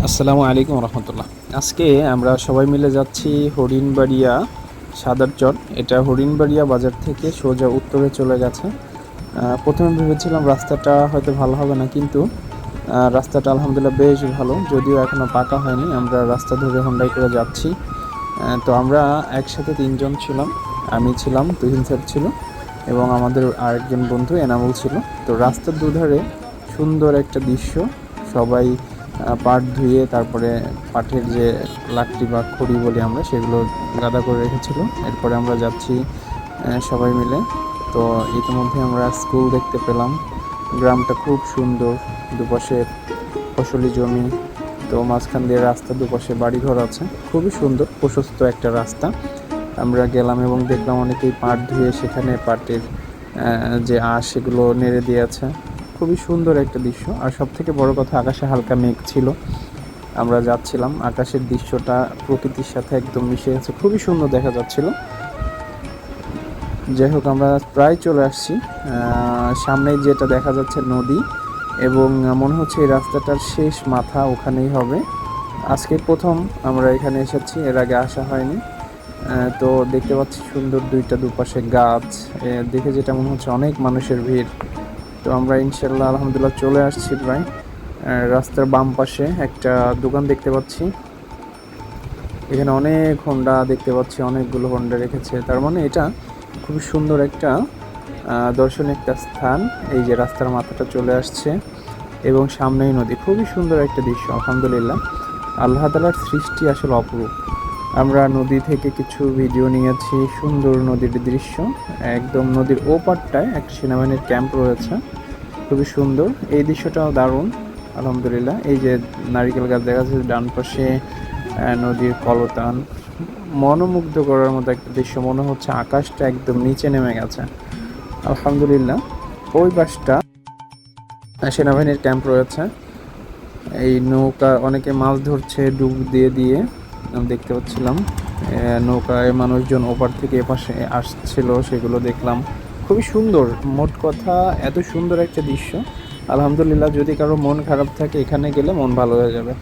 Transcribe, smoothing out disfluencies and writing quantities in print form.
আসসালামু আলাইকুম রহমতুল্লাহ। আজকে আমরা সবাই মিলে যাচ্ছি হরিণবাড়িয়া সাদারচর। এটা হরিণবাড়িয়া বাজার থেকে সোজা উত্তরে চলে গেছে। প্রথমে ভেবেছিলাম রাস্তাটা হয়তো ভালো হবে না, কিন্তু রাস্তাটা আলহামদুলিল্লাহ বেশ ভালো, যদিও এখনও পাকা হয়নি। আমরা রাস্তা ধরে হোন্ডাই করে যাচ্ছি। তো আমরা একসাথে তিনজন ছিলাম। আমি ছিলাম, তুহিন স্যার ছিল এবং আমাদের আরেকজন বন্ধু এনামুল ছিল। তো রাস্তার দুধারে সুন্দর একটা দৃশ্য। সবাই পাট ধুয়ে তারপরে পাটের যে লাকড়ি বা খড়ি বলি আমরা, সেগুলো গাদা করে রেখেছিল। এরপরে আমরা যাচ্ছি সবাই মিলে। তো ইতিমধ্যে আমরা স্কুল দেখতে পেলাম। গ্রামটা খুব সুন্দর, দুপাশে ফসলি জমি, তো মাঝখান দিয়ে রাস্তা, দুপাশে বাড়িঘর আছে। খুবই সুন্দর প্রশস্ত একটা রাস্তা। আমরা গেলাম এবং দেখলাম অনেকেই পাট ধুয়ে সেখানে পাটের যে আঁশ সেগুলো নেড়ে দিয়েছে। খুবই সুন্দর একটা দৃশ্য। আর সব থেকে বড় কথা, আকাশে হালকা মেঘ ছিল। আমরা যাচ্ছিলাম, আকাশের দৃশ্যটা প্রকৃতির সাথে একদম মিশে গেছে, খুবই সুন্দর দেখা যাচ্ছিল। যাই হোক, আমরা প্রায় চলে আসছি। সামনেই যেটা দেখা যাচ্ছে নদী, এবং মনে হচ্ছে এই রাস্তাটার শেষ মাথা ওখানেই হবে। আজকে প্রথম আমরা এখানে এসেছি, এর আগে আসা হয়নি। তো দেখতে পাচ্ছি সুন্দর দুপাশে গাছ, দেখে যেটা মনে হচ্ছে অনেক মানুষের ভিড়। তো আমরা ইনশাল্লাহ আলহামদুলিল্লাহ চলে আসছি প্রায়। রাস্তার বাম পাশে একটা দোকান দেখতে পাচ্ছি। এখানে অনেক হোন্ডা দেখতে পাচ্ছি, অনেকগুলো হোন্ডা রেখেছে। তার মানে এটা খুবই সুন্দর একটা দর্শনীয় একটা স্থান। এই যে রাস্তার মাথাটা চলে আসছে এবং সামনেই নদী, খুবই সুন্দর একটা দৃশ্য। আলহামদুলিল্লাহ, আল্লাহ তাআলার সৃষ্টি আসলে অপরূপ। আমরা নদী থেকে কিছু ভিডিও নিয়েছি, সুন্দর নদীর দৃশ্য। একদম নদীর ওপারটায় একটা সেনাবাহিনীর ক্যাম্প রয়েছে, খুবই সুন্দর। এই দৃশ্যটাও দারুণ আলহামদুলিল্লাহ। এই যে নারিকেল গাছ দেখা যাচ্ছে ডান পাশে, নদীর কলতান, মনোমুগ্ধ করার মতো একটা দৃশ্য। মনে হচ্ছে আকাশটা একদম নিচে নেমে গেছে আলহামদুলিল্লাহ। ওই পাশটা সেনাবাহিনীর ক্যাম্প রয়েছে। এই নৌকা, অনেকে মাছ ধরছে ডুব দিয়ে দিয়ে, আমি দেখতে পাচ্ছিলাম। নৌকায় মানুষজন ওপার থেকে এপাশে আসছিল, সেগুলো দেখলাম। খুবই সুন্দর, মোট কথা এত সুন্দর একটা দৃশ্য। আলহামদুলিল্লাহ, যদি কারো মন খারাপ থাকে এখানে গেলে মন ভালো হয়ে যাবে।